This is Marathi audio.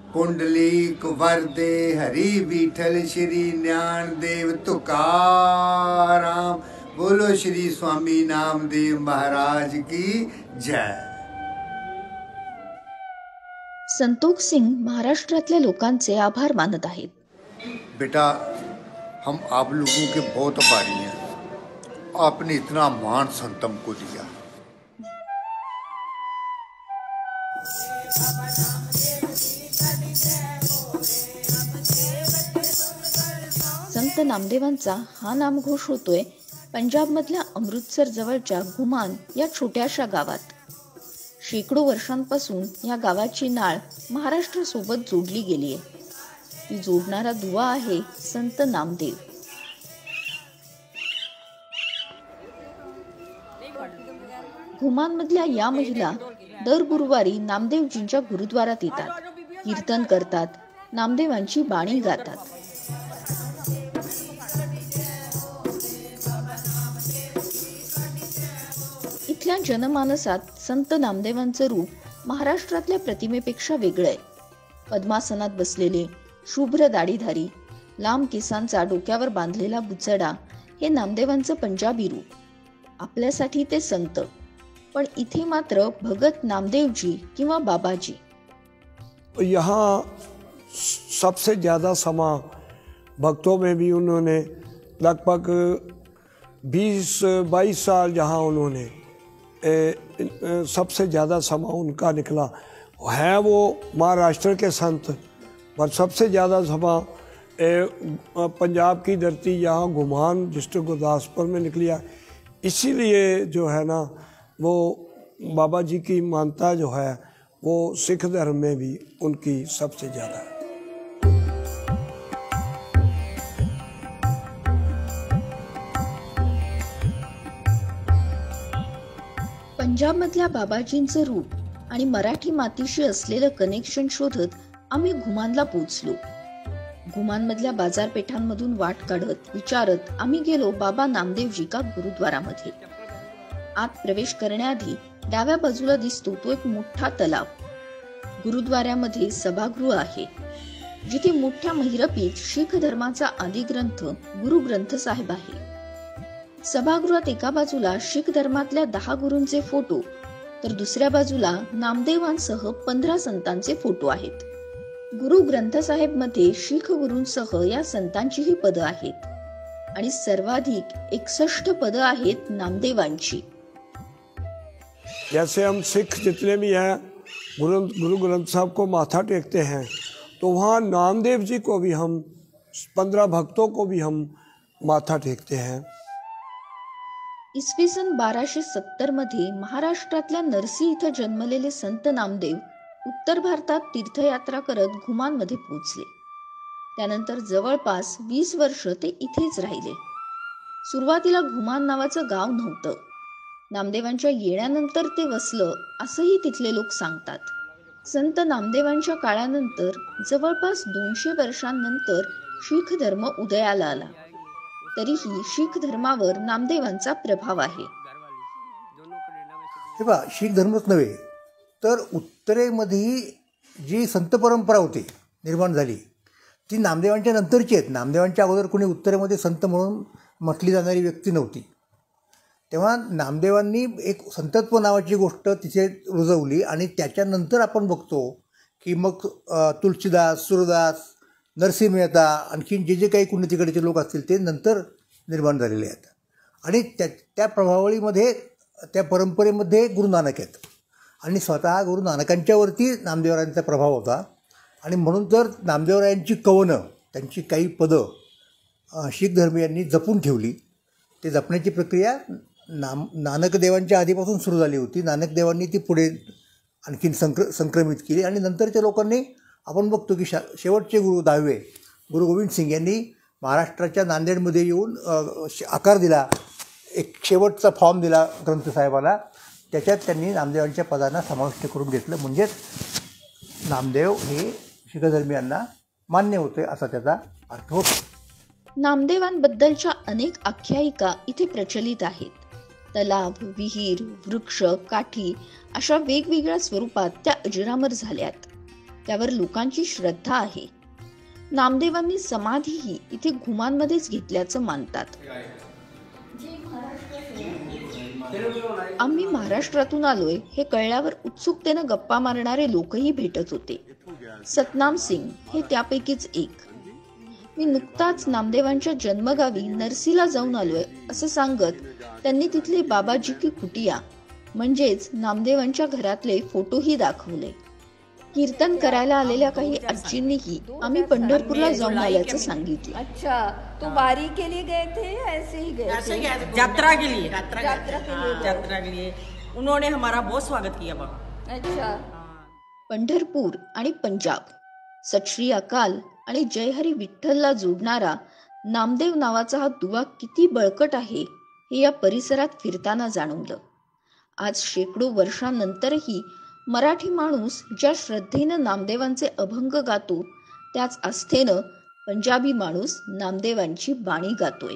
पुंडलिक वरदे हरि विठल श्री ज्ञानदेव तुकाराम। बोलो श्री स्वामी नामदेव महाराज की जय। संतोख सिंग महाराष्ट्रातल्या लोकांचे आभार मानत आहेत। बेटा, हम आप लोगों के बहुत आभारी हैं। आपने इतना मान संतम को दिया। संत नामदेवांचा हा नामघोष होतोय पंजाबमधल्या अमृतसर जवळच्या घुमान या छोट्याशा गावात। शेकडो वर्षांपासून या गावाची नाळ महाराष्ट्रासोबत जोडली गेली आहे। ती जोडणारा दुवा आहे संत नामदेव। घुमानमधल्या या महिला दर गुरुवारी नामदेवजींच्या गुरुद्वारात येतात, कीर्तन करतात, नामदेवांची बाणी गातात। इथल्या जनमानसात संत नामदेवांचं रूप महाराष्ट्रातल्या प्रतिमेपेक्षा वेगळं आहे। पद्मासनात बसलेले, शुभ्र दाढीधारी, लांब केसांचा डोक्यावर बांधलेला बुचडा हे नामदेवांचं पंजाबी रूप। आपल्यासाठी ते संत, पण इथे मात्र भगत नामदेवजी किंवा बाबाजी। यहाँ सबसे ज़्यादा समा भक्तों में भी उन्होंने लगभग 20-22 साल जहाँ उन्होंने सबसे ज़्यादा समा उनका निकला है। वो महाराष्ट्र के संत, पर सबसे ज़्यादा समा पंजाब की धरती यहाँ घुमान डिस्ट्रिक्ट गुरदासपुर में निकली है। इसीलिए जो है ना, वो बाबा जी की मानता जो है वो सिख धर्म में भी उनकी सबसे ज़्यादा है। पंजाबमधल्या बाबाजींचं रूप आणि मराठी मातीशी असलेलं कनेक्शन शोधत आम्ही घुमानला पोहोचलो। घुमानमधल्या बाजारपेठांमधून वाट काढत विचारत आम्ही गेलो बाबा नामदेवजी का गुरुद्वारामध्ये। आत प्रवेश करण्याआधी डाव्या बाजूला दिसतो तो एक मोठा तलाव। गुरुद्वाऱ्यामध्ये सभागृह आहे, जिथे मोठ्या महिरपीत शीख धर्माचा आदी ग्रंथ गुरु ग्रंथ साहेब आहे। सभागृहात एका बाजूला शीख धर्मातल्या 10 गुरूंचे फोटो, तर दुसऱ्या बाजूला नामदेवांसह 15 संतांचे फोटो आहेत। गुरु ग्रंथ साहेब मध्ये शीख गुरूंसह या संतांचीही पदं आहेत आणि सर्वाधिक 61 पदं आहेत नामदेवांची। जैसे हम सिख जितने भी हैं गुरु ग्रंथ साहब को माथा टेकते हैं, तो वहाँ नामदेव जी को भी हम 15 भक्तों को भी हम माथा टेकते हैं। इसवी सन 1270 मध्ये महाराष्ट्रातल्या नरसी इथं जन्मलेले संत नामदेव उत्तर भारतात तीर्थयात्रा करत घुमानमध्ये पोहोचले। त्यानंतर जवळपास 20 वर्ष ते इथेच राहिले। सुरुवातीला घुमान नावाचं गाव नव्हतं। नामदेवांच्या येण्यानंतर ते वसलं असंही तिथले लोक सांगतात। संत नामदेवांच्या काळानंतर जवळपास 200 वर्षांनंतर शीख धर्म उदयाला आला। तरीही शीख धर्मावर नामदेवांचा प्रभाव आहे। हे बघा, शीख धर्मच नव्हे तर उत्तरेमध्ये जी संत परंपरा होती निर्माण झाली ती नामदेवांच्या नंतरची आहेत। नामदेवांच्या अगोदर कोणी उत्तरेमध्ये संत म्हणून म्हटली जाणारी व्यक्ती नव्हती। तेव्हा नामदेवांनी एक संतत्व नावाची गोष्ट तिथे रुजवली आणि त्याच्यानंतर आपण बघतो की मग तुलसीदास, सूरदास, नरसिंह मेहता, आणखीन जे जे काही कुणी तिकडचे लोक असतील ते नंतर निर्माण झालेले आहेत। आणि त्या प्रभावळीमध्ये, त्या परंपरेमध्ये गुरु नानक आहेत आणि स्वतः गुरु नानकांच्यावरती नामदेवरायांचा प्रभाव होता। आणि म्हणून तर नामदेवरायांची कवनं, त्यांची काही पदं शीख धर्मीयांनी जपून ठेवली। ते जपण्याची प्रक्रिया नानकदेवांच्या आधीपासून सुरू झाली होती। नानकदेवांनी ती पुढे आणखीन संक्रमित केली आणि नंतरच्या लोकांनी आपण बघतो की शेवटचे गुरु 10वे गुरु गोविंद सिंग यांनी महाराष्ट्राच्या नांदेडमध्ये येऊन आकार दिला, एक शेवटचा फॉर्म दिला ग्रंथसाहेबाला। त्याच्यात त्यांनी नामदेवांच्या पदांना समाविष्ट करून घेतलं, म्हणजेच नामदेव हे शीख धर्मीयांना मान्य होते असा त्याचा अर्थ होतो। नामदेवांबद्दलच्या अनेक आख्यायिका इथे प्रचलित आहेत। तलाव, विहीर, वृक्ष, काठी अशा वेगवेगळ्या स्वरूपात त्या अजरामर झाल्यात। त्यावर लोकांची श्रद्धा आहे. नामदेवांनी समाधीही इथे घुमानमध्येच घेतल्याचं मानतात. आम्ही महाराष्ट्रातून आलोय हे कळल्यावर उत्सुकतेनं गप्पा मारणारे लोकही भेटत होते. सतनाम सिंग हे त्यापैकीच एक. मी नुकताच नामदेवांच्या जन्मगावी नरसीला जाऊन आलोय असं सांगत त्यांनी तिथले बाबाजी की कुटिया म्हणजेच नामदेवांच्या घरातले फोटोही दाखवले. कीर्तन करायला आलेल्या काही आजींनीही आम्ही पंढरपूरला जाऊन आल्याचं सांगितलं. अच्छा, तो बारी के लिए गए थे या ऐसे ही गए थे? यात्रा के लिए यात्रा के लिए उन्होंने हमारा बहुत स्वागत किया वहाँ. अच्छा. पंढरपूर आणि पंजाब, सत श्री अकाल आणि जय हरी विठ्ठलला जोडणारा नामदेव नावाचा हा दुवा किती बळकट आहे हे या परिसरात फिरताना जाणवलं. आज शेकडो वर्षांनंतरही मराठी माणूस ज्या श्रद्धेनं नामदेवांचे अभंग गातो त्याच आस्थेनं पंजाबी माणूस नामदेवांची बाणी गातोय.